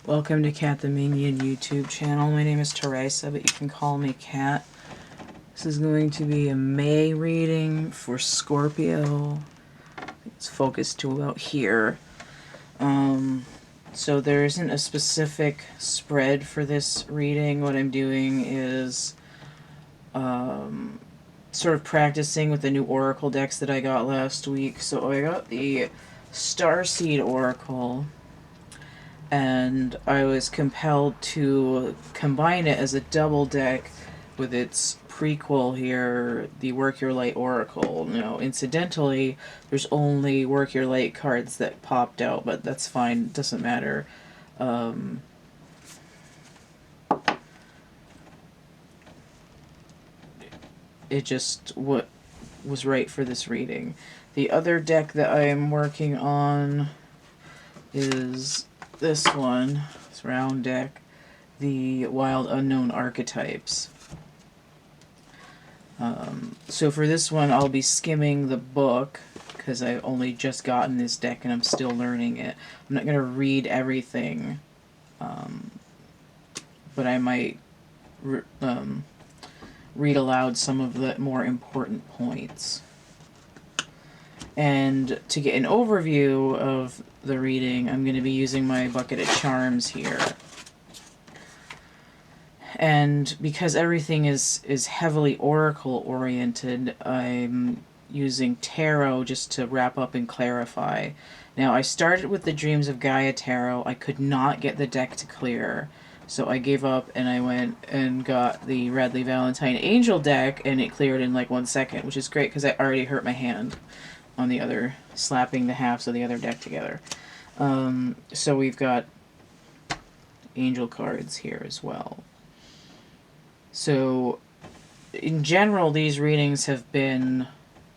Welcome to CATtheMinion YouTube channel. My name is Teresa, but you can call me Cat. This is going to be a May reading for Scorpio. It's focused to about here. So there isn't a specific spread for this reading. What I'm doing is sort of practicing with the new Oracle decks that I got last week. So I got the Starseed Oracle, and I was compelled to combine it as a double deck with its prequel here, the Work Your Light Oracle. Now, incidentally, there's only Work Your Light cards that popped out, but that's fine, it doesn't matter. It just what was right for this reading. The other deck that I am working on is this one, this round deck, the Wild Unknown Archetypes. So for this one, I'll be skimming the book because I've only just gotten this deck and I'm still learning it. I'm not going to read everything, but I might read aloud some of the more important points. And to get an overview of the reading, I'm going to be using my bucket of charms here. And because everything is heavily oracle oriented, I'm using tarot just to wrap up and clarify. Now, I started with the Dreams of Gaia tarot. I could not get the deck to clear, so I gave up and I went and got the Radley Valentine Angel deck, and it cleared in like 1 second, which is great because I already hurt my hand on the other, slapping the halves of the other deck together. So we've got angel cards here as well. So, in general, these readings have been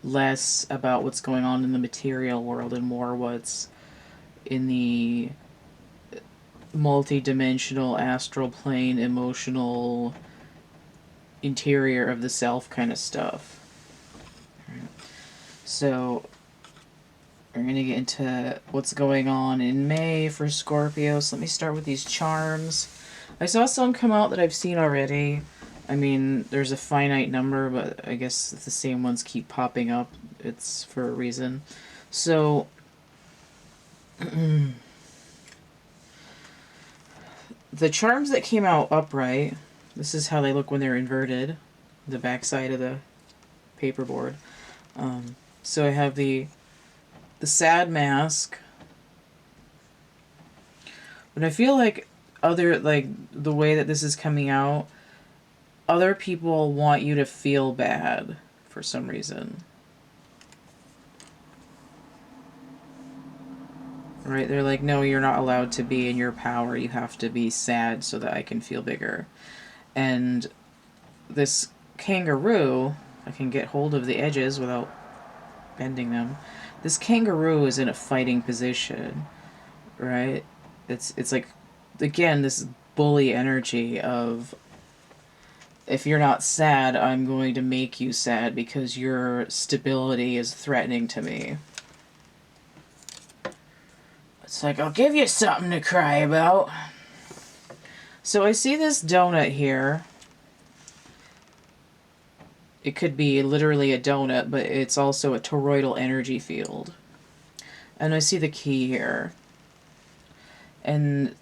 less about what's going on in the material world and more what's in the multi-dimensional, astral plane, emotional, interior of the self kind of stuff. So, we're going to get into what's going on in May for Scorpio. So let me start with these charms. I saw some come out that I've seen already. I mean, there's a finite number, but I guess if the same ones keep popping up, it's for a reason. So, the charms that came out upright, this is how they look when they're inverted, the back side of the paperboard. So I have the sad mask. But I feel like the way that this is coming out, other people want you to feel bad for some reason. Right? They're like, no, you're not allowed to be in your power. You have to be sad so that I can feel bigger. And this kangaroo, I can get hold of the edges without bending them. This kangaroo is in a fighting position, right? It's like, again, this bully energy of, if you're not sad, I'm going to make you sad because your stability is threatening to me. It's like, I'll give you something to cry about. So I see this donut here. It could be literally a donut, but it's also a toroidal energy field. And I see the key here. And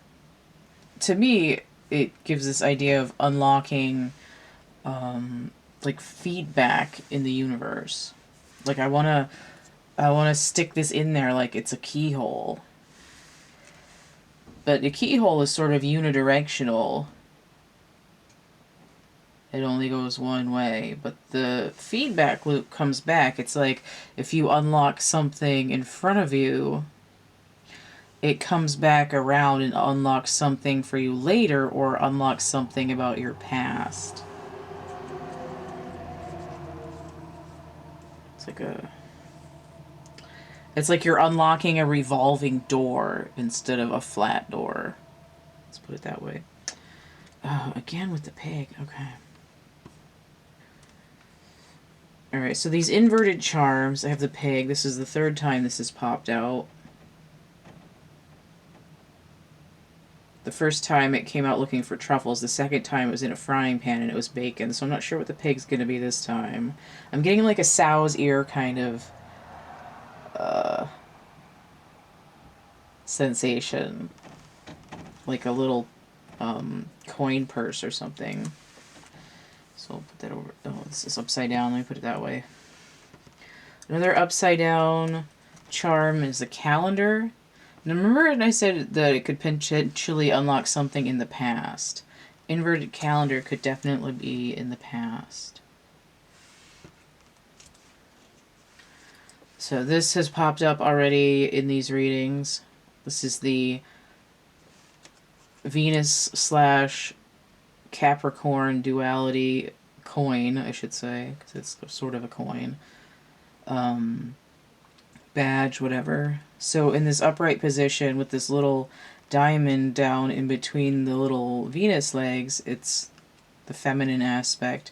to me, it gives this idea of unlocking like feedback in the universe. Like I wanna stick this in there like it's a keyhole. But the keyhole is sort of unidirectional. It only goes one way, but the feedback loop comes back. It's like if you unlock something in front of you, it comes back around and unlocks something for you later, or unlocks something about your past. It's like you're unlocking a revolving door instead of a flat door. Let's put it that way. Again with the pig. Okay. Alright, so these inverted charms, I have the pig. This is the third time this has popped out. The The first time it came out looking for truffles. The second time it was in a frying pan and it was bacon. So I'm not sure what the pig's going to be this time. I'm getting like a sow's ear kind of sensation. Like a little coin purse or something. So I'll put that over. Oh, this is upside down. Let me put it that way. Another upside down charm is the calendar. Now remember when I said that it could potentially unlock something in the past? Inverted calendar could definitely be in the past. So this has popped up already in these readings. This is the Venus/Capricorn duality coin, I should say, because it's sort of a coin. Badge, whatever. So in this upright position with this little diamond down in between the little Venus legs, it's the feminine aspect.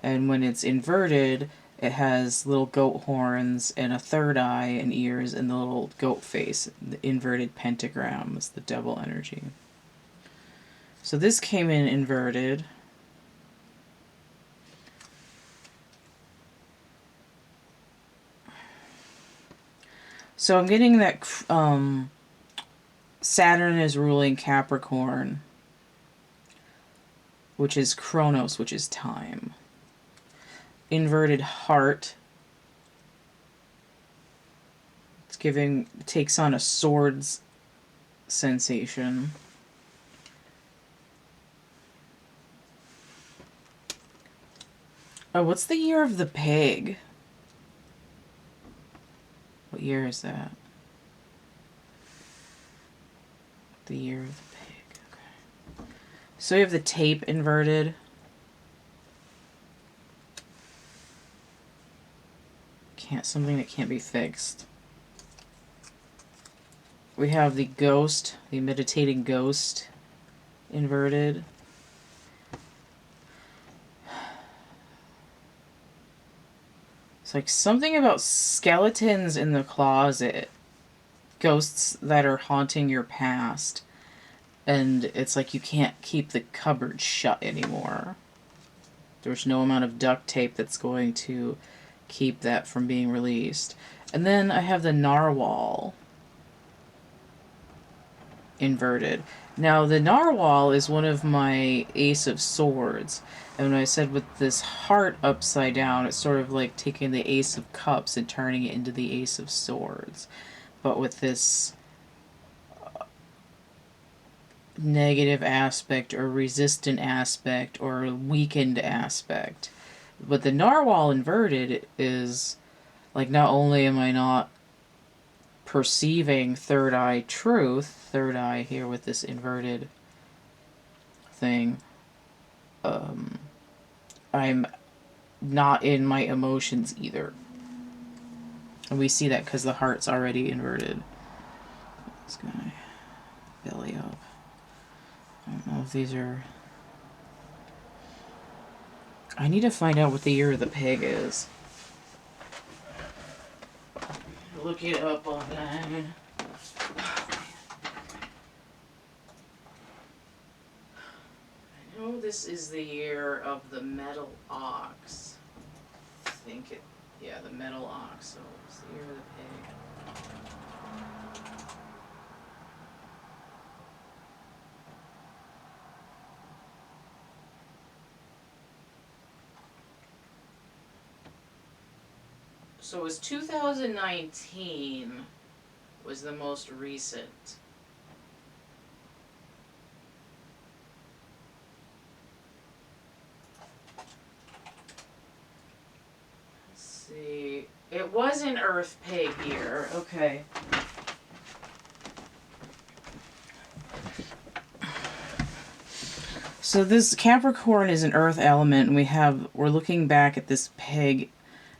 And when it's inverted, it has little goat horns and a third eye and ears and the little goat face. The inverted pentagram is the devil energy. So this came in inverted. So I'm getting that Saturn is ruling Capricorn, which is Chronos, which is time. Inverted heart. Takes on a swords sensation. Oh, what's the year of the pig? What year is that? The year of the pig. Okay. So we have the tape inverted. Something that can't be fixed. We have the ghost, the meditating ghost inverted. It's like something about skeletons in the closet. Ghosts that are haunting your past. And it's like you can't keep the cupboard shut anymore. There's no amount of duct tape that's going to keep that from being released. And then I have the narwhal inverted. Now the narwhal is one of my Ace of Swords. And when I said with this heart upside down, it's sort of like taking the Ace of Cups and turning it into the Ace of Swords. But with this negative aspect or resistant aspect or weakened aspect. But the narwhal inverted is like, not only am I not perceiving third eye truth, third eye here with this inverted thing, I'm not in my emotions either. And we see that because the heart's already inverted. This guy, belly up. I don't know if these are... I need to find out what the year of the pig is. Look it up online. I know this is the year of the metal ox. I think it... Yeah, the metal ox. So it's the year of the pig. So it was 2019 was the most recent. Let's see. It was an Earth Pig year. Okay. So this Capricorn is an Earth element, and we're looking back at this pig.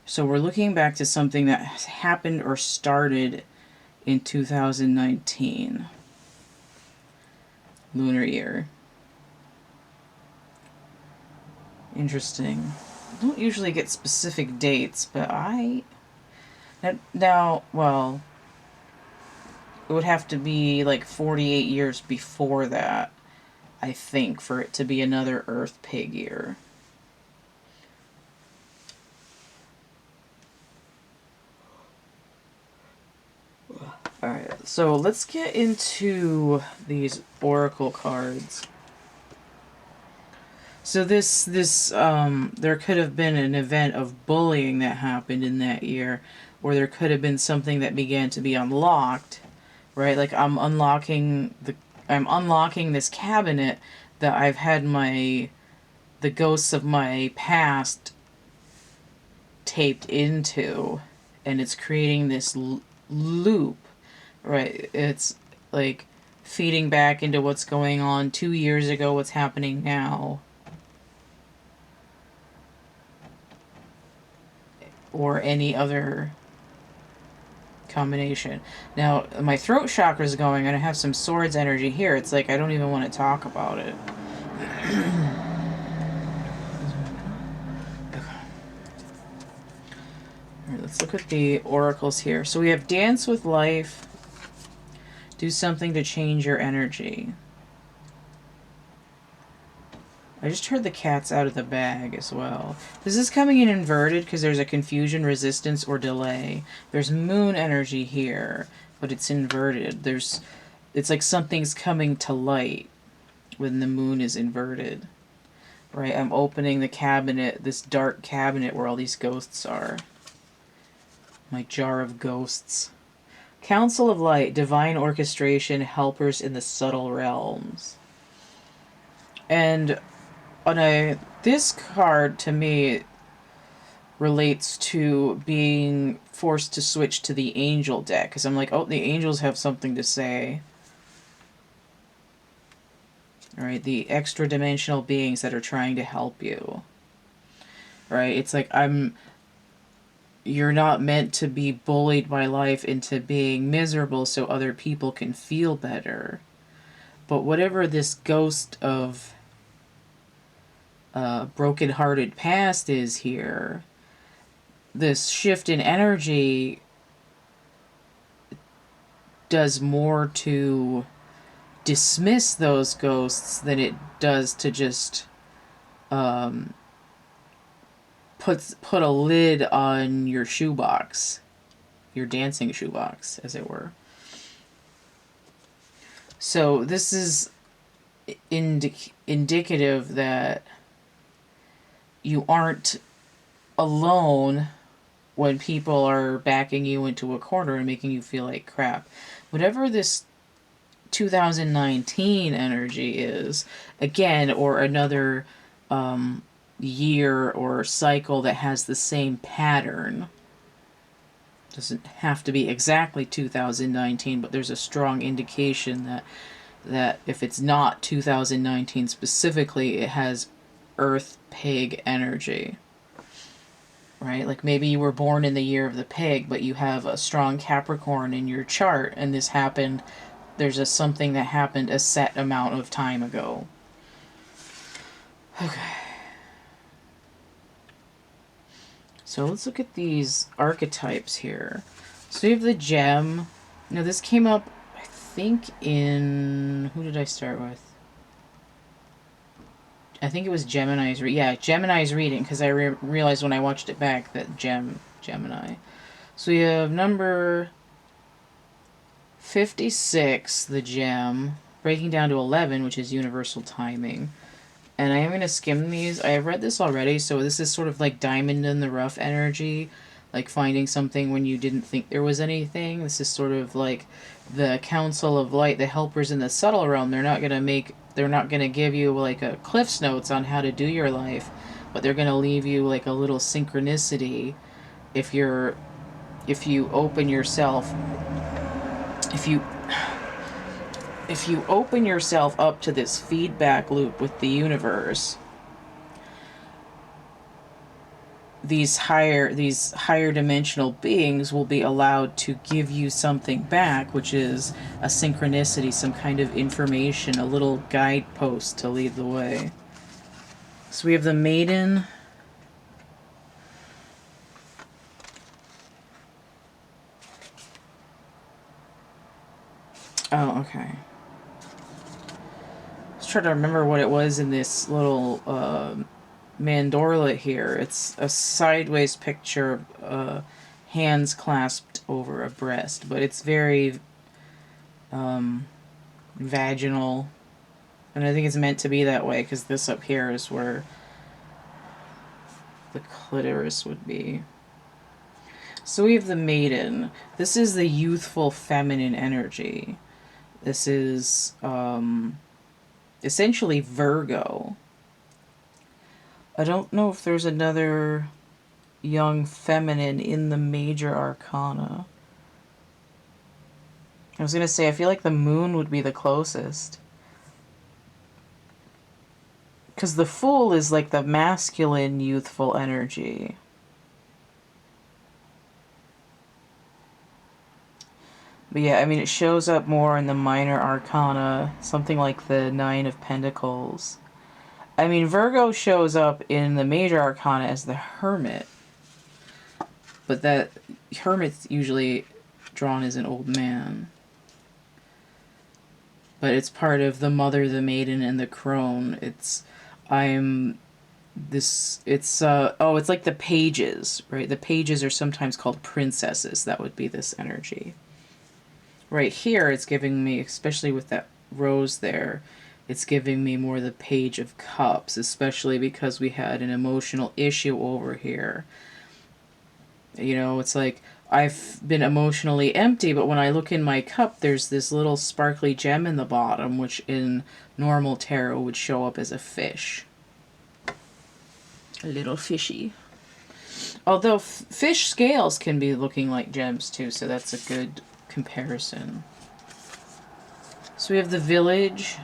So we're looking back to something that has happened or started in 2019. Lunar year. Interesting. I don't usually get specific dates, but now, well, it would have to be like 48 years before that. I think, for it to be another Earth Pig year. Alright, so let's get into these oracle cards. So there could have been an event of bullying that happened in that year, or there could have been something that began to be unlocked, right? Like I'm unlocking this cabinet that I've had the ghosts of my past taped into, and it's creating this loop, right? It's like feeding back into what's going on 2 years ago, what's happening now, or any other combination. Now, my throat chakra is going, and I have some swords energy here. It's like I don't even want to talk about it. Alright, let's look at the oracles here. So we have dance with life. Do something to change your energy. I just heard the cat's out of the bag as well. This is coming in inverted because there's a confusion, resistance, or delay. There's moon energy here, but it's inverted. It's like something's coming to light when the moon is inverted. Right? I'm opening the cabinet, this dark cabinet where all these ghosts are. My jar of ghosts. Council of Light, divine orchestration, helpers in the subtle realms. And this card, to me, relates to being forced to switch to the angel deck. Because I'm like, oh, the angels have something to say. Alright, the extra-dimensional beings that are trying to help you. Right, it's like you're not meant to be bullied by life into being miserable so other people can feel better. But whatever this ghost of broken-hearted past is here, this shift in energy does more to dismiss those ghosts than it does to just put a lid on your shoebox, your dancing shoebox, as it were. So this is indicative that you aren't alone when people are backing you into a corner and making you feel like crap. Whatever this 2019 energy is, again, or another year or cycle that has the same pattern. Doesn't have to be exactly 2019, but there's a strong indication that if it's not 2019 specifically, it has Earth Pig energy. Right? Like maybe you were born in the year of the pig, but you have a strong Capricorn in your chart, and this happened, there's something that happened a set amount of time ago. Okay. So let's look at these archetypes here. So we have the gem. Now this came up, I think, in... Who did I start with? I think it was Gemini's Gemini's reading, because I realized when I watched it back that Gemini. So we have number 56, the gem, breaking down to 11, which is universal timing. And I am going to skim these. I have read this already, so this is sort of like diamond in the rough energy, like finding something when you didn't think there was anything. This is sort of like the Council of Light, the helpers in the subtle realm. They're not going to give you like a Cliff's Notes on how to do your life, but they're going to leave you like a little synchronicity if you open yourself up to this feedback loop with the universe. These higher dimensional beings will be allowed to give you something back, which is a synchronicity, some kind of information, a little guidepost to lead the way. So we have the Maiden. Oh, okay. I was trying to remember what it was in this little mandorla here. It's a sideways picture of hands clasped over a breast, but it's very vaginal, and I think it's meant to be that way because this up here is where the clitoris would be. So we have the Maiden. This is the youthful feminine energy. This is essentially Virgo. I don't know if there's another young feminine in the major arcana. I was going to say, I feel like the moon would be the closest. Because the Fool is like the masculine youthful energy. But yeah, I mean, it shows up more in the minor arcana, something like the Nine of Pentacles. I mean, Virgo shows up in the major arcana as the Hermit. But that Hermit's usually drawn as an old man. But it's part of the Mother, the Maiden, and the Crone. It's like the pages, right? The pages are sometimes called princesses. That would be this energy. Right here, it's giving me, especially with that rose there, it's giving me more the Page of Cups, especially because we had an emotional issue over here. You know, it's like, I've been emotionally empty, but when I look in my cup, there's this little sparkly gem in the bottom, which in normal tarot would show up as a fish. A little fishy. Although fish scales can be looking like gems too, so that's a good comparison. So we have the Village.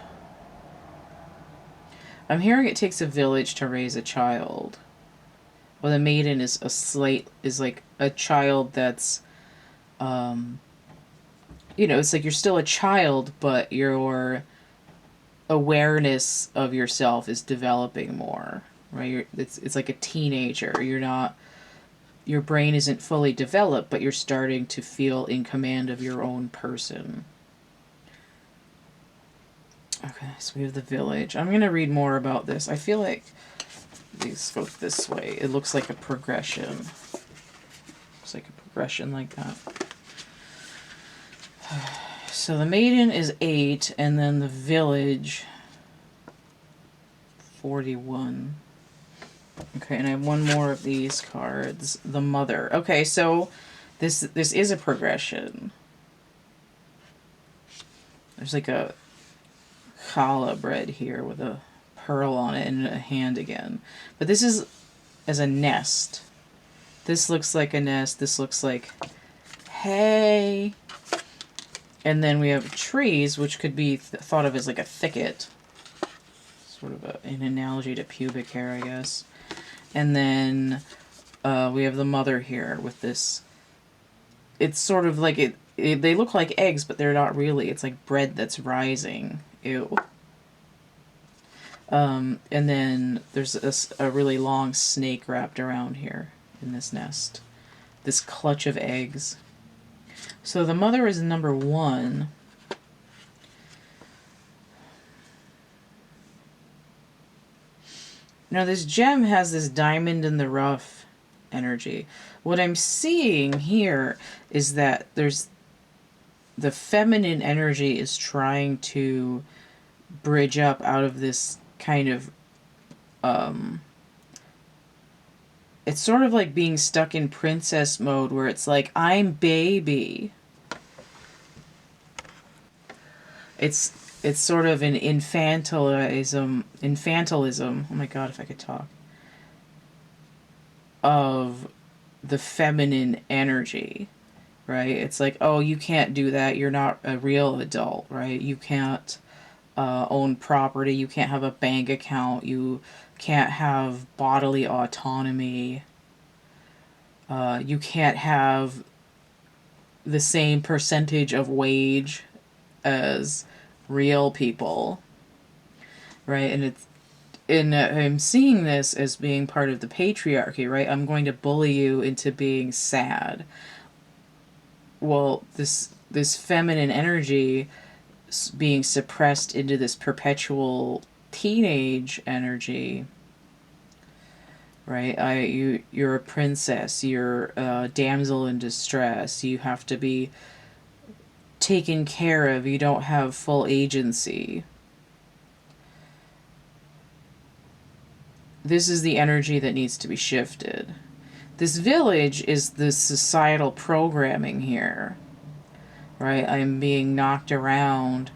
I'm hearing it takes a village to raise a child. Well, the Maiden is like a child that's, you know, it's like you're still a child, but your awareness of yourself is developing more, right? It's like a teenager. Your brain isn't fully developed, but you're starting to feel in command of your own person. Okay, so we have the Village. I'm going to read more about this. I feel like these go this way. It looks like a progression. Looks like a progression like that. So the Maiden is 8, and then the Village 41. Okay, and I have one more of these cards. The Mother. Okay, so this is a progression. There's like a challah bread here with a pearl on it and a hand again. But this is as a nest. This looks like a nest. This looks like hay. And then we have trees, which could be thought of as like a thicket. Sort of an analogy to pubic hair, I guess. And then we have the Mother here with this. It's sort of like they look like eggs, but they're not really. It's like bread that's rising. Ew. And then there's a really long snake wrapped around here in this nest. This clutch of eggs. So the Mother is number 1. Now this gem has this diamond in the rough energy. What I'm seeing here is that there's the feminine energy is trying to bridge up out of this kind of it's sort of like being stuck in princess mode where it's like, I'm baby. It's sort of an infantilism, oh my god, if I could talk, of the feminine energy, right? It's like, oh, you can't do that, you're not a real adult, right? You can't own property, you can't have a bank account, you can't have bodily autonomy, you can't have the same percentage of wage as real people, right? And I'm seeing this as being part of the patriarchy, right? I'm going to bully you into being sad. Well, this feminine energy being suppressed into this perpetual teenage energy, right? You're a princess, you're a damsel in distress, you have to be taken care of, you don't have full agency. This is the energy that needs to be shifted. This village is the societal programming here, right? I'm being knocked around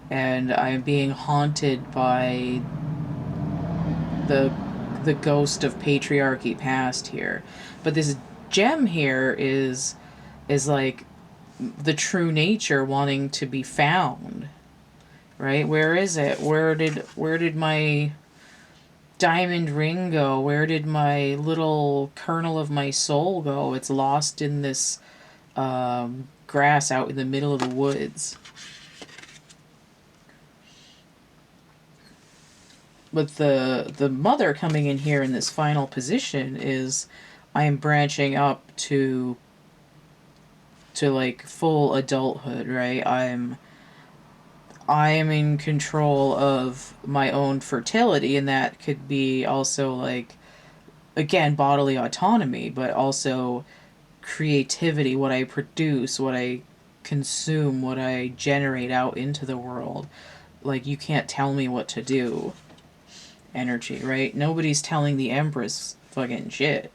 and I'm being haunted by the ghost of patriarchy past here. But this gem here is like the true nature wanting to be found, right? Where is it? Where did my diamond ring go? Where did my little kernel of my soul go? It's lost in this grass out in the middle of the woods. But the mother coming in here in this final position is, I am branching up to like full adulthood, right? I am in control of my own fertility, and that could be also like, again, bodily autonomy, but also creativity, what I produce, what I consume, what I generate out into the world. Like, you can't tell me what to do. Energy, right? Nobody's telling the Empress fucking shit.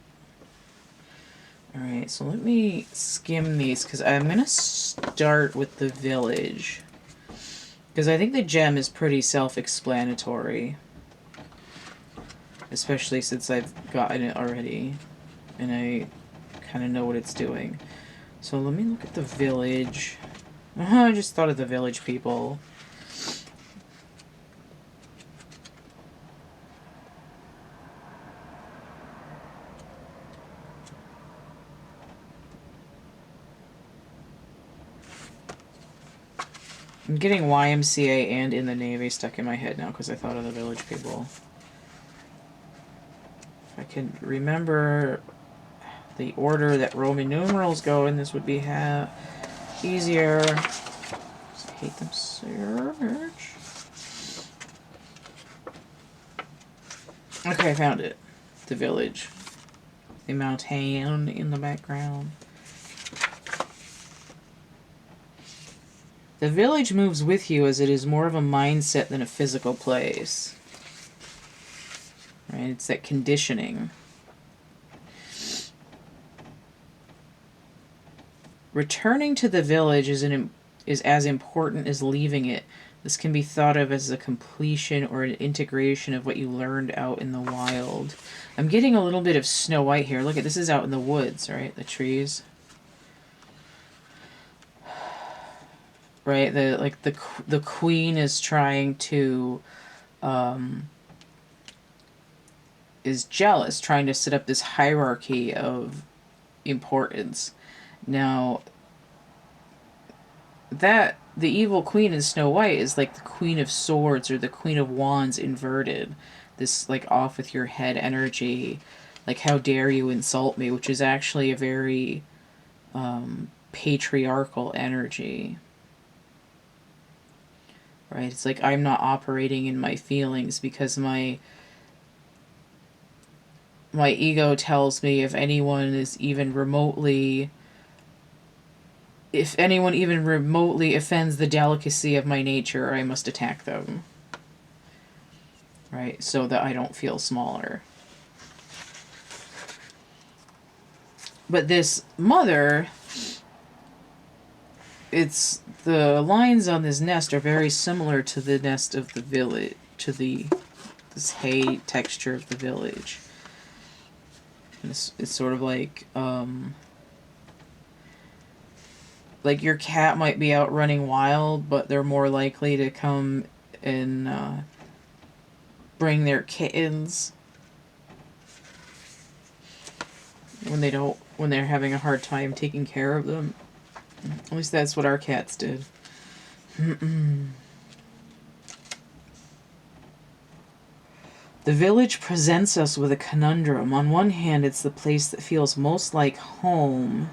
Alright, so let me skim these, because I'm going to start with the village. Because I think the gem is pretty self-explanatory. Especially since I've gotten it already. And I kind of know what it's doing. So let me look at the village. I just thought of the village people. I'm getting YMCA and in the Navy stuck in my head now because I thought of the village people. If I could remember the order that Roman numerals go in, this would be easier. I hate them so much. Okay, I found it. The village. The mountain in the background. The village moves with you as it is more of a mindset than a physical place. Right? It's that conditioning. Returning to the village is as important as leaving it. This can be thought of as a completion or an integration of what you learned out in the wild. I'm getting a little bit of Snow White here. Look at this, is out in the woods, right? The trees. Right? The queen is trying to is jealous, trying to set up this hierarchy of importance. Now, that the evil queen in Snow White is like the Queen of Swords or the Queen of Wands inverted. This like off with your head energy, like how dare you insult me, which is actually a very patriarchal energy. Right? It's like, I'm not operating in my feelings because my ego tells me if anyone even remotely offends the delicacy of my nature, I must attack them. Right? So that I don't feel smaller. But this mother, the lines on this nest are very similar to the nest of the village, to this hay texture of the village. It's sort of like your cat might be out running wild, but they're more likely to come and bring their kittens when they're having a hard time taking care of them. At least that's what our cats did. The village presents us with a conundrum. On one hand, it's the place that feels most like home.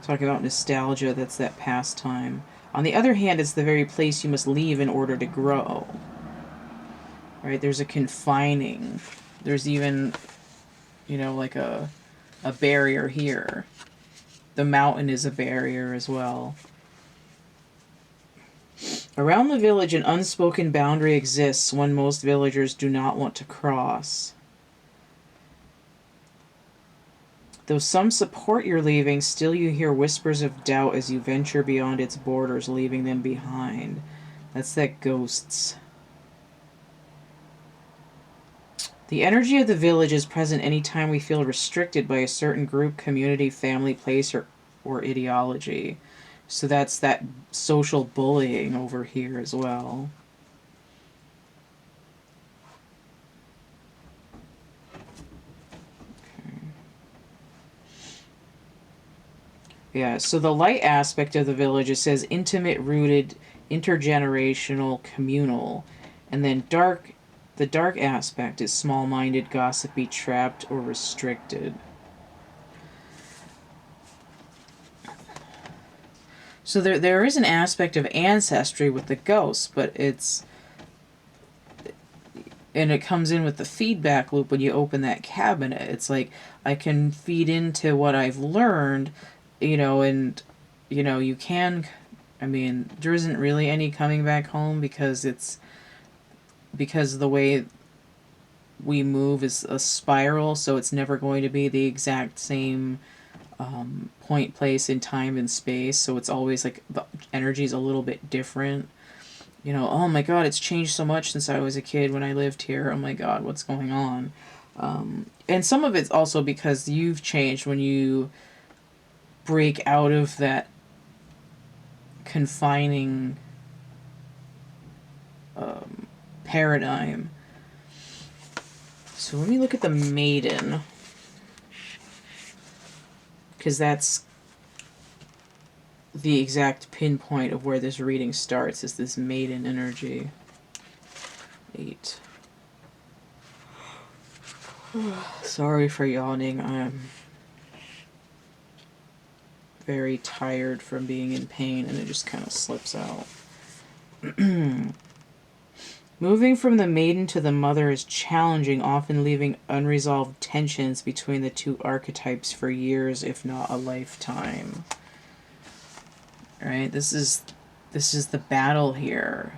Talking about nostalgia, that's that pastime. On the other hand, it's the very place you must leave in order to grow. Right? There's a confining. There's even, you know, like a barrier here. The mountain is a barrier as well. Around the village, an unspoken boundary exists, one most villagers do not want to cross. Though some support your leaving, still you hear whispers of doubt as you venture beyond its borders, leaving them behind. That's that ghosts. The energy of the village is present anytime we feel restricted by a certain group, community, family, place, or ideology. So that's that social bullying over here as well. Yeah, so the light aspect of the village, it says intimate, rooted, intergenerational, communal. And then the dark aspect is small-minded, gossipy, trapped, or restricted. So there is an aspect of ancestry with the ghosts, but it's... And it comes in with the feedback loop when you open that cabinet. It's like, I can feed into what I've learned, you know, and, you know, you can... I mean, there isn't really any coming back home because the way we move is a spiral, so it's never going to be the exact same point, place in time and space, so it's always like the energy is a little bit different. You know, oh my god, it's changed so much since I was a kid when I lived here. Oh my god, what's going on? And some of it's also because you've changed when you break out of that confining paradigm. So let me look at the Maiden, because that's the exact pinpoint of where this reading starts, is this Maiden energy. 8. Sorry for yawning. I'm very tired from being in pain, and it just kind of slips out. Moving from the Maiden to the Mother is challenging, often leaving unresolved tensions between the two archetypes for years, if not a lifetime. Right? This is the battle here.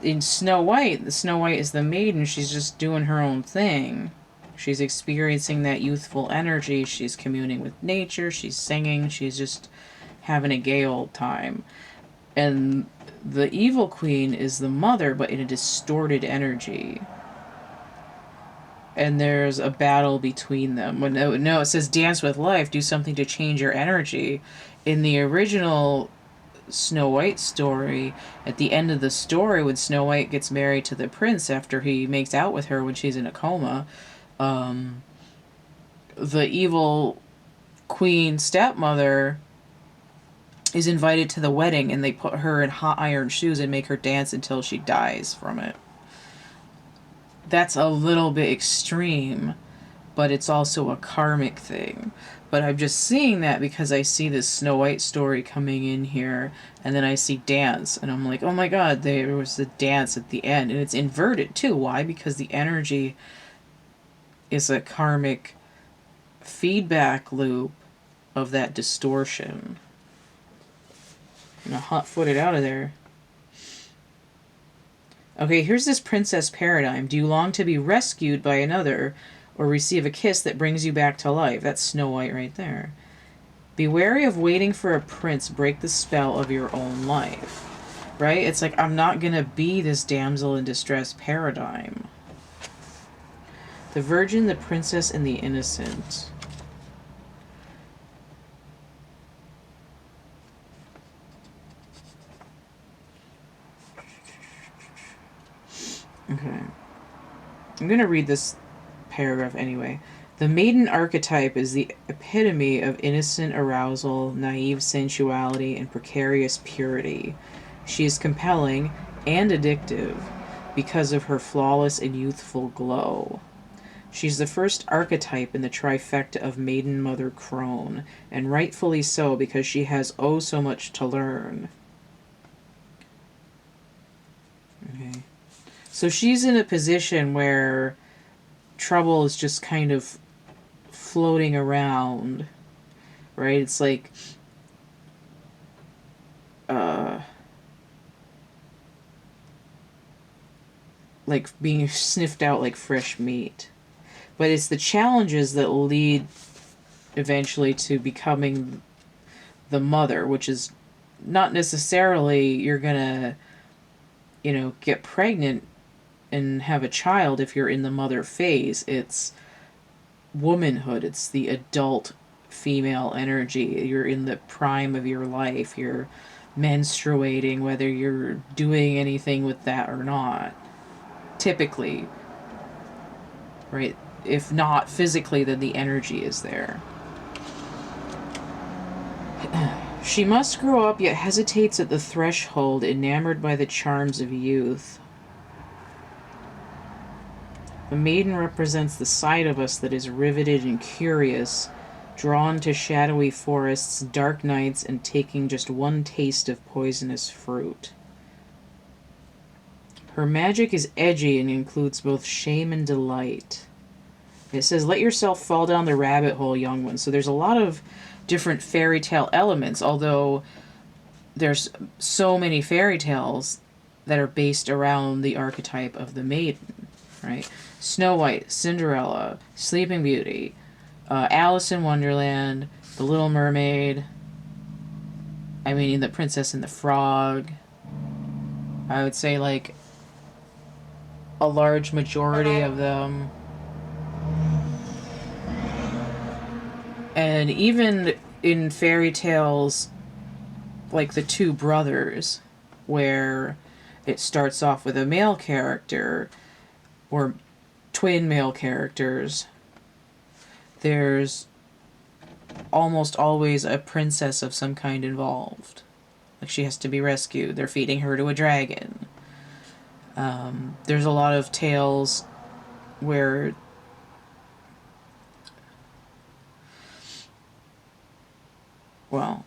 In Snow White, the Snow White is the Maiden. She's just doing her own thing. She's experiencing that youthful energy. She's communing with nature. She's singing. She's just having a gay old time. And the Evil Queen is the Mother, but in a distorted energy. And there's a battle between them. No, it says dance with life, do something to change your energy. In the original Snow White story, at the end of the story, when Snow White gets married to the prince after he makes out with her when she's in a coma, the evil queen stepmother is invited to the wedding, and they put her in hot iron shoes and make her dance until she dies from it. That's a little bit extreme, but it's also a karmic thing. But I'm just seeing that because I see this Snow White story coming in here, and then I see dance, and I'm like, oh my god, there was the dance at the end, and it's inverted too. Why? Because the energy is a karmic feedback loop of that distortion. I'm gonna hot-foot it out of there. Okay, here's this princess paradigm. Do you long to be rescued by another, or receive a kiss that brings you back to life? That's Snow White right there. Be wary of waiting for a prince. Break the spell of your own life. Right? It's like, I'm not going to be this damsel in distress paradigm. The virgin, the princess, and the innocent. Okay. I'm going to read this paragraph anyway. The Maiden Archetype is the epitome of innocent arousal, naive sensuality, and precarious purity. She is compelling and addictive because of her flawless and youthful glow. She's the first archetype in the trifecta of Maiden Mother Crone, and rightfully so, because she has oh so much to learn. Okay. So she's in a position where trouble is just kind of floating around, right? It's like being sniffed out like fresh meat. But it's the challenges that lead eventually to becoming the mother, which is not necessarily you're gonna, get pregnant and have a child if you're in the mother phase. It's womanhood. It's the adult female energy. You're in the prime of your life. You're menstruating, whether you're doing anything with that or not. Typically, right? If not physically, then the energy is there. She must grow up, yet hesitates at the threshold, enamored by the charms of youth. The maiden represents the side of us that is riveted and curious, drawn to shadowy forests, dark nights, and taking just one taste of poisonous fruit. Her magic is edgy and includes both shame and delight. It says, let yourself fall down the rabbit hole, young one. So there's a lot of different fairy tale elements, although there's so many fairy tales that are based around the archetype of the maiden, right? Snow White, Cinderella, Sleeping Beauty, Alice in Wonderland, The Little Mermaid, The Princess and the Frog. I would say like a large majority of them. And even in fairy tales like the Two Brothers, where it starts off with a male character or twin male characters, there's almost always a princess of some kind involved. Like she has to be rescued. They're feeding her to a dragon. There's a lot of tales where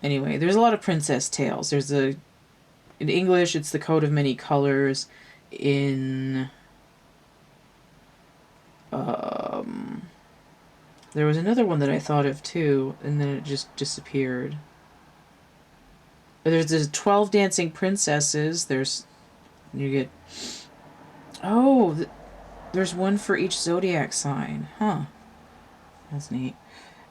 there's a lot of princess tales. In English, it's The Coat of Many Colors. In there was another one that I thought of too, and then it just disappeared. But there's the 12 Dancing Princesses. There's one for each zodiac sign. Huh. That's neat.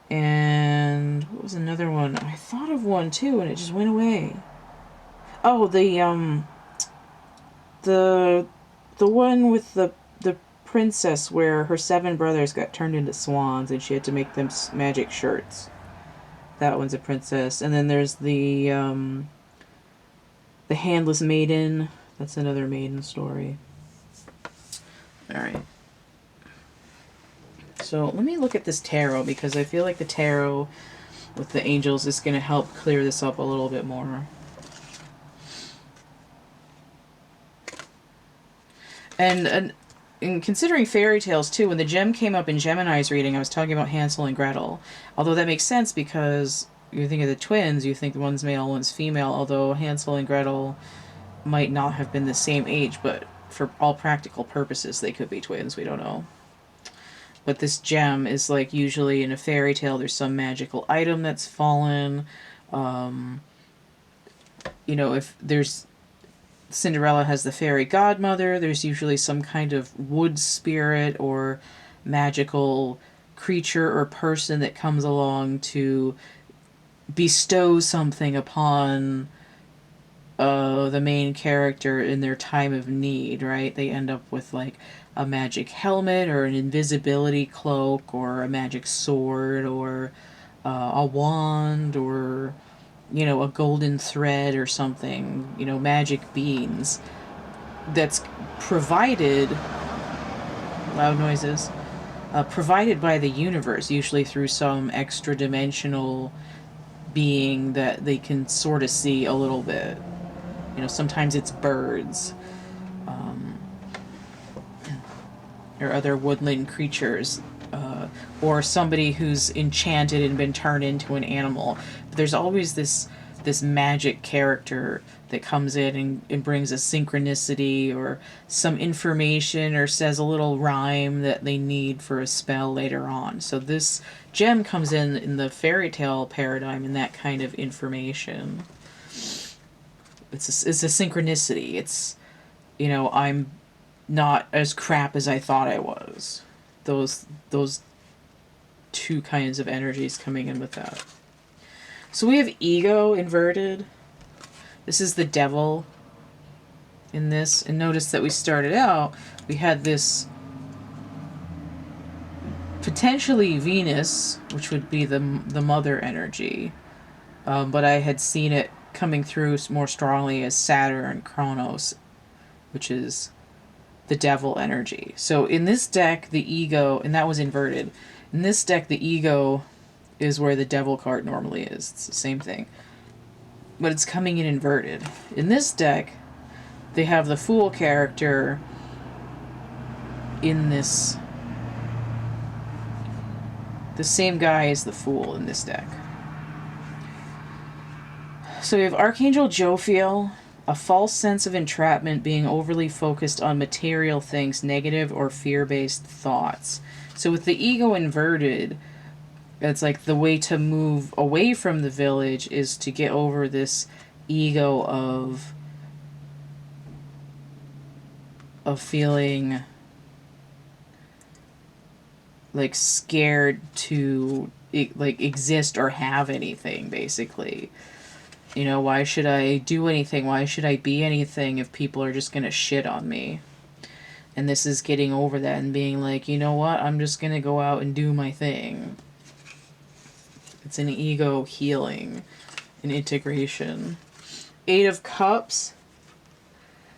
And what was another one? I thought of one too, and it just went away. Oh, the one with the princess where her 7 brothers got turned into swans and she had to make them magic shirts. That one's a princess. And then there's the Handless Maiden. That's another maiden story. All right. So let me look at this tarot, because I feel like the tarot with the angels is going to help clear this up a little bit more. And in considering fairy tales too, when the gem came up in Gemini's reading, I was talking about Hansel and Gretel. Although that makes sense because you think of the twins, you think one's male, one's female, although Hansel and Gretel might not have been the same age, but for all practical purposes, they could be twins. We don't know. But this gem is like usually in a fairy tale, there's some magical item that's fallen. If there's Cinderella has the fairy godmother, there's usually some kind of wood spirit or magical creature or person that comes along to bestow something upon the main character in their time of need, right? They end up with like a magic helmet or an invisibility cloak or a magic sword or a wand or a golden thread or something, magic beans that's provided, loud noises, provided by the universe, usually through some extra dimensional being that they can sort of see a little bit. Sometimes it's birds. or other woodland creatures, or somebody who's enchanted and been turned into an animal. But there's always this magic character that comes in and brings a synchronicity or some information or says a little rhyme that they need for a spell later on. So this gem comes in the fairy tale paradigm in that kind of information. It's a synchronicity. It's, I'm not as crap as I thought I was. Those two kinds of energies coming in with that. So we have ego inverted. This is the devil in this. And notice that we started out, we had this potentially Venus, which would be the mother energy. But I had seen it coming through more strongly as Saturn, Kronos, which is the devil energy. So in this deck, the ego, and that was inverted. In this deck, the ego is where the devil card normally is. It's the same thing. But it's coming in inverted. In this deck, they have the fool character in this. The same guy as the fool in this deck. So we have Archangel Jophiel, a false sense of entrapment, being overly focused on material things, negative or fear-based thoughts. So with the ego inverted, it's like the way to move away from the village is to get over this ego of feeling like scared to like exist or have anything, basically. Why should I do anything? Why should I be anything if people are just going to shit on me? And this is getting over that and being like, you know what? I'm just going to go out and do my thing. It's an ego healing, an integration. 8 of Cups.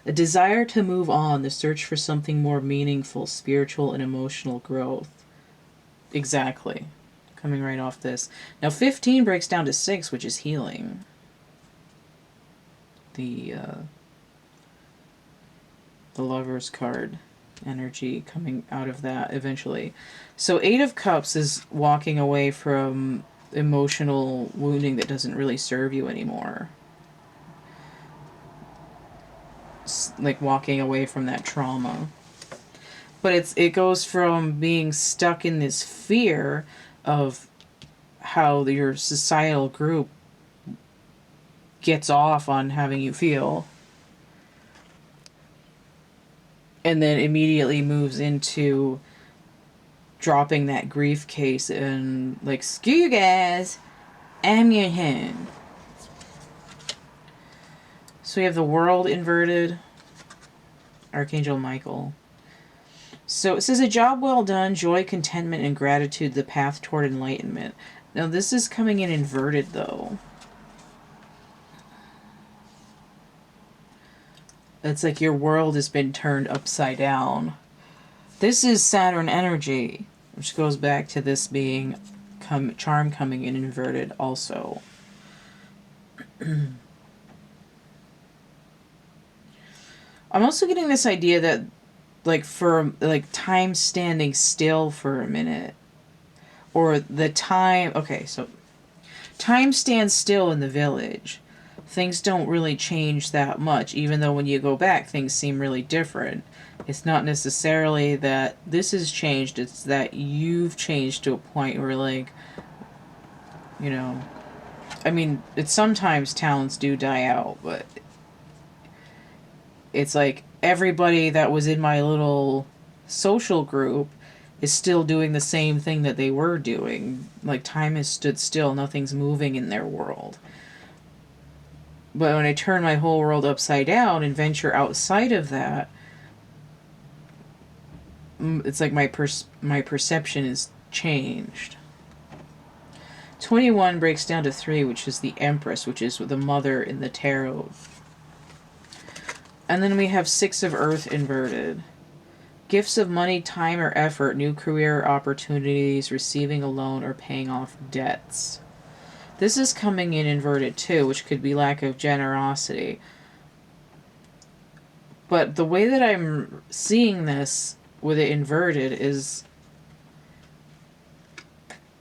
A desire to move on, the search for something more meaningful, spiritual and emotional growth. Exactly. Coming right off this. Now 15 breaks down to 6, which is healing. The Lover's card energy coming out of that eventually. So 8 of Cups is walking away from emotional wounding that doesn't really serve you anymore. It's like walking away from that trauma. But it goes from being stuck in this fear of how your societal group gets off on having you feel, and then immediately moves into dropping that grief case and like, screw you guys, I'm your hand. So we have the World inverted, Archangel Michael. So it says, a job well done, joy, contentment, and gratitude, the path toward enlightenment. Now this is coming in inverted though. It's like your world has been turned upside down. This is Saturn energy, which goes back to this being charm coming in inverted also. I'm also getting this idea that time standing still for a minute, or the time, okay, so time stands still in the village. Things don't really change that much, even though when you go back, things seem really different. It's not necessarily that this has changed, it's that you've changed to a point where, like, it's sometimes talents do die out, but it's like everybody that was in my little social group is still doing the same thing that they were doing. Like, time has stood still, nothing's moving in their world. But when I turn my whole world upside down and venture outside of that, it's like my perception is changed. 21 breaks down to 3, which is the Empress, which is the mother in the tarot. And then we have 6 of Earth inverted. Gifts of money, time, or effort, new career opportunities, receiving a loan, or paying off debts. This is coming in inverted too, which could be lack of generosity. But the way that I'm seeing this with it inverted is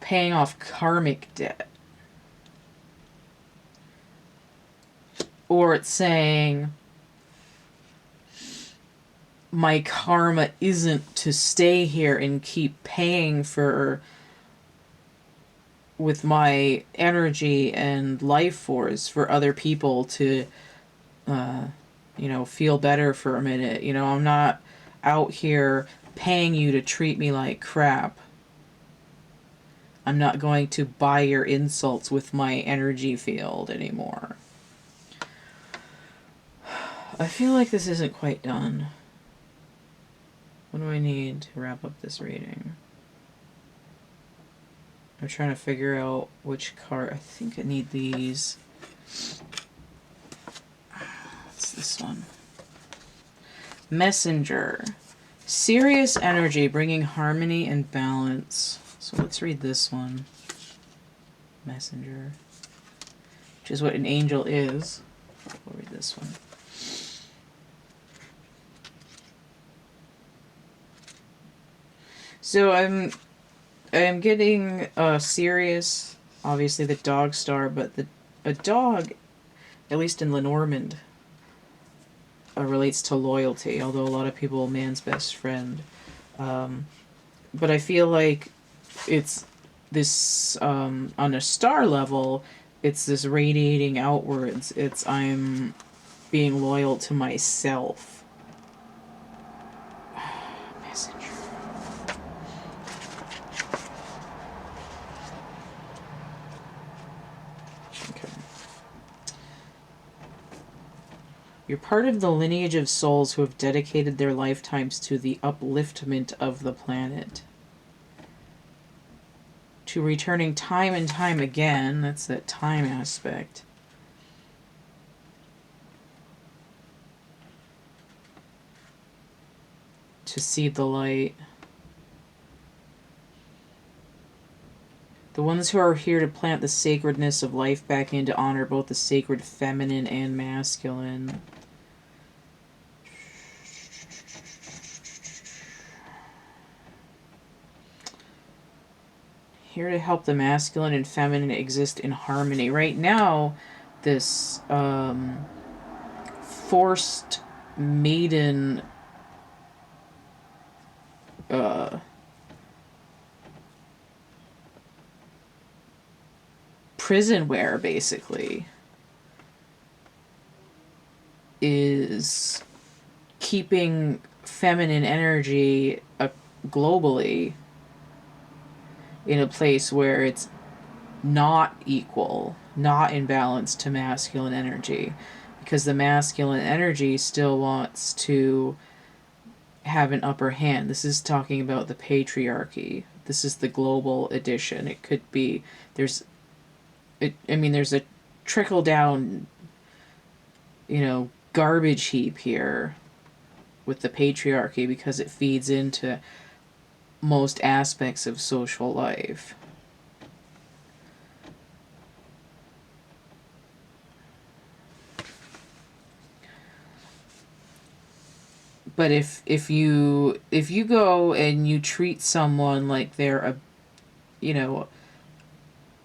paying off karmic debt. Or it's saying my karma isn't to stay here and keep paying for, with my energy and life force, for other people to, you know, feel better for a minute. You know, I'm not out here paying you to treat me like crap. I'm not going to buy your insults with my energy field anymore. I feel like this isn't quite done. What do I need to wrap up this reading? I'm trying to figure out which card. I think I need these. What's this one? Messenger. Serious energy, bringing harmony and balance. So let's read this one. Messenger. Which is what an angel is. We'll read this one. So I'm getting Sirius, obviously the dog star, but a dog, at least in Lenormand, relates to loyalty, although a lot of people, man's best friend. But I feel like it's this, on a star level, it's this radiating outwards. It's I'm being loyal to myself. Messenger. You're part of the lineage of souls who have dedicated their lifetimes to the upliftment of the planet. To returning time and time again, that's that time aspect. To see the light. The ones who are here to plant the sacredness of life back in, to honor both the sacred feminine and masculine. Here to help the masculine and feminine exist in harmony. Right now, this forced maiden prison wear, basically, is keeping feminine energy globally in a place where it's not equal, not in balance to masculine energy, because the masculine energy still wants to have an upper hand. This is talking about the patriarchy. This is the global edition. It could be, there's a trickle down, garbage heap here with the patriarchy, because it feeds into most aspects of social life. But if you go and you treat someone like they're a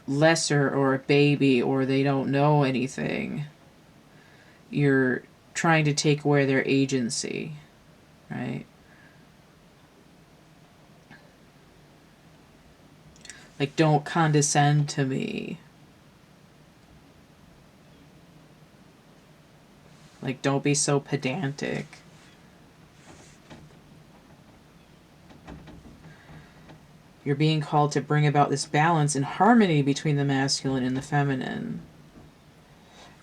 lesser or a baby, or they don't know anything, you're trying to take away their agency, right? Like, don't condescend to me. Like, don't be so pedantic. You're being called to bring about this balance and harmony between the masculine and the feminine.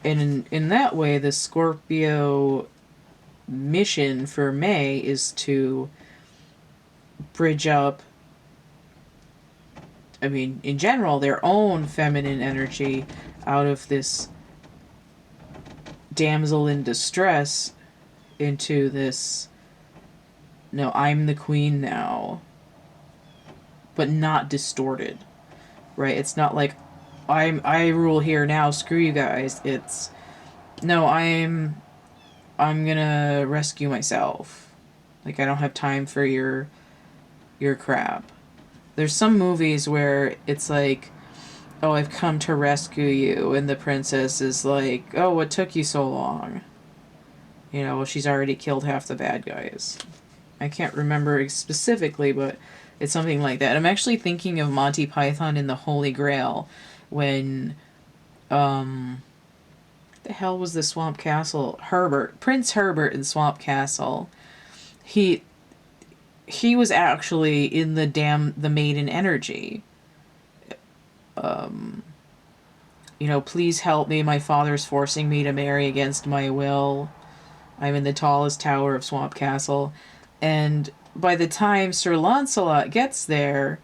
And in that way, the Scorpio mission for May is to bridge up, in general, their own feminine energy out of this damsel in distress into this, no, I'm the queen now, but not distorted, right? It's not like I rule here now, screw you guys. It's, no, I'm gonna rescue myself. Like, I don't have time for your crap. There's some movies where it's like, oh, I've come to rescue you, and the princess is like, oh, what took you so long? You know, well, she's already killed half the bad guys. I can't remember specifically, but it's something like that. I'm actually thinking of Monty Python in the Holy Grail when, the hell was the Swamp Castle? Prince Herbert in Swamp Castle. He was actually in the Maiden Energy. You know, please help me. My father's forcing me to marry against my will. I'm in the tallest tower of Swamp Castle. And by the time Sir Launcelot gets there,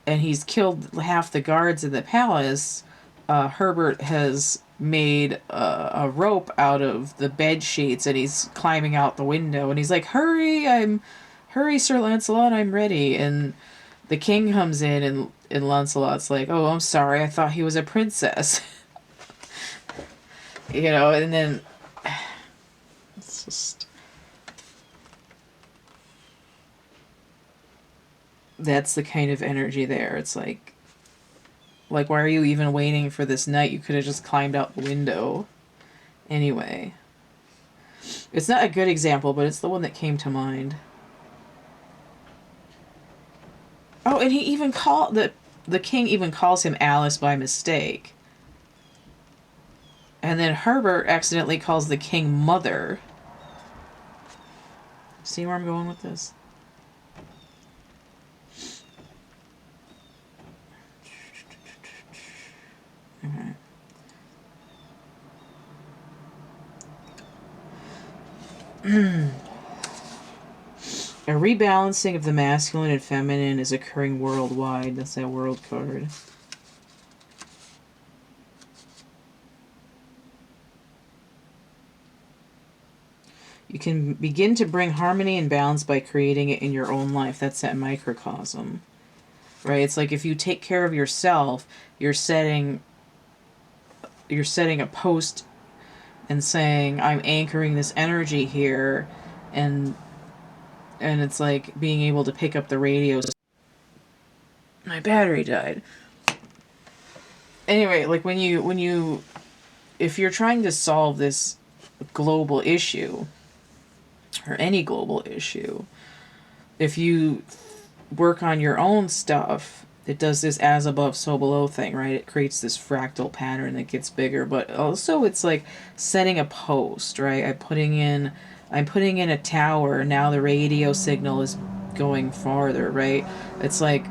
and he's killed half the guards in the palace, Herbert has made a rope out of the bed sheets, and he's climbing out the window, and he's like, hurry, Sir Lancelot, I'm ready. And the king comes in, and Lancelot's like, oh, I'm sorry, I thought he was a princess. You know, and then it's just, that's the kind of energy there. It's like, why are you even waiting for this night? You could have just climbed out the window. Anyway. It's not a good example, but it's the one that came to mind. Oh, and he even the king even calls him Alice by mistake. And then Herbert accidentally calls the king Mother. See where I'm going with this? Okay. A rebalancing of the masculine and feminine is occurring worldwide. That's that world card. You can begin to bring harmony and balance by creating it in your own life. That's that microcosm. Right? It's like if you take care of yourself, you're setting a post and saying, I'm anchoring this energy here, and it's like being able to pick up the radio. My battery died. Anyway, like if you're trying to solve this global issue, or any global issue, if you work on your own stuff, it does this as above, so below thing, right? It creates this fractal pattern that gets bigger, but also it's like setting a post, right? I'm putting in a tower, now the radio signal is going farther, right? It's like,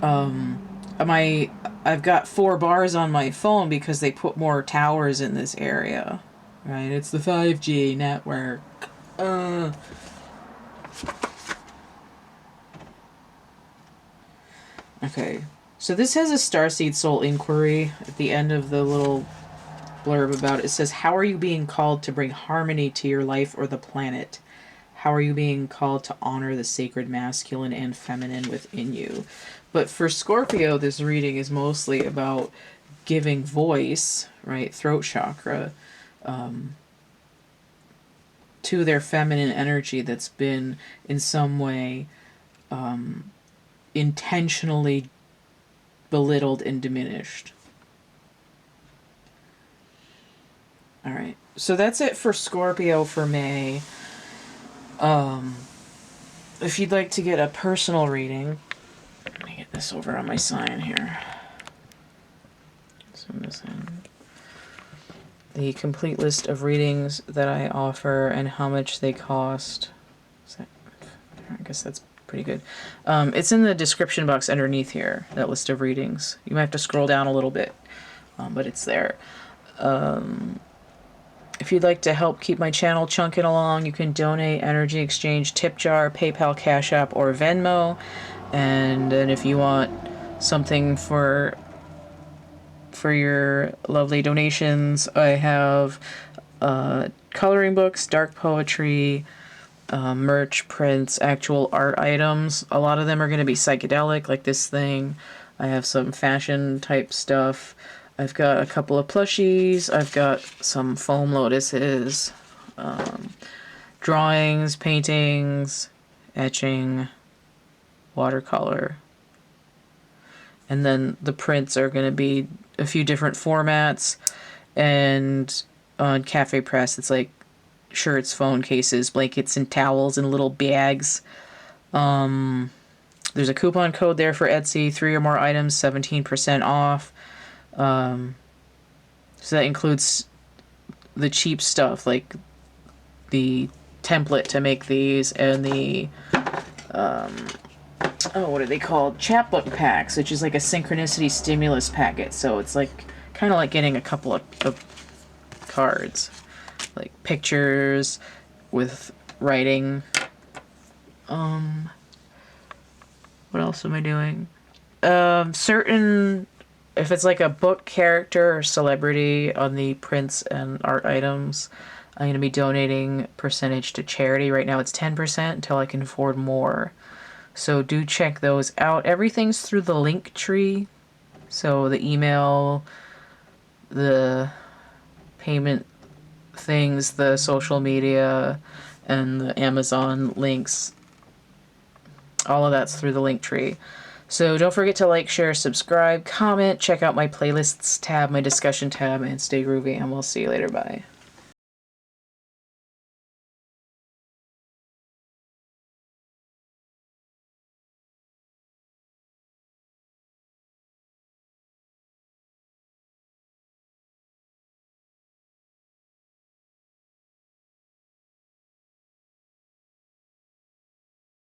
I've got 4 bars on my phone because they put more towers in this area, right? It's the 5G network. Okay, so this has a Starseed Soul Inquiry at the end of the little blurb about it. It says, how are you being called to bring harmony to your life or the planet? How are you being called to honor the sacred masculine and feminine within you? But for Scorpio, this reading is mostly about giving voice, right, throat chakra, to their feminine energy that's been in some way intentionally belittled and diminished. All right, so that's it for Scorpio for May. If you'd like to get a personal reading, let me get this over on my sign here. Zoom this in. The complete list of readings that I offer and how much they cost. I guess that's pretty good. It's in the description box underneath here, that list of readings. You might have to scroll down a little bit, but it's there. If you'd like to help keep my channel chunking along, you can donate, energy exchange, tip jar, PayPal, Cash App, or Venmo. And then if you want something for your lovely donations, I have coloring books, dark poetry, merch, prints, actual art items. A lot of them are going to be psychedelic, like this thing. I have some fashion type stuff. I've got a couple of plushies. I've got some foam lotuses, drawings, paintings, etching, watercolor. And then the prints are going to be a few different formats. And on Cafe Press, it's like shirts, phone cases, blankets, and towels in little bags. There's a coupon code there for Etsy. 3 or more items, 17% off. So that includes the cheap stuff, like the template to make these, and the what are they called? Chapbook packs, which is like a synchronicity stimulus packet. So it's like kind of like getting a couple of cards, like pictures with writing. What else am I doing? Certain, if it's like a book character or celebrity on the prints and art items, I'm going to be donating percentage to charity. Right now it's 10% until I can afford more. So do check those out. Everything's through the link tree. So the email, the payment things, the social media, and the Amazon links, all of that's through the link tree. So don't forget to like, share, subscribe, comment, check out my playlists tab, my discussion tab, and stay groovy, and we'll see you later. Bye.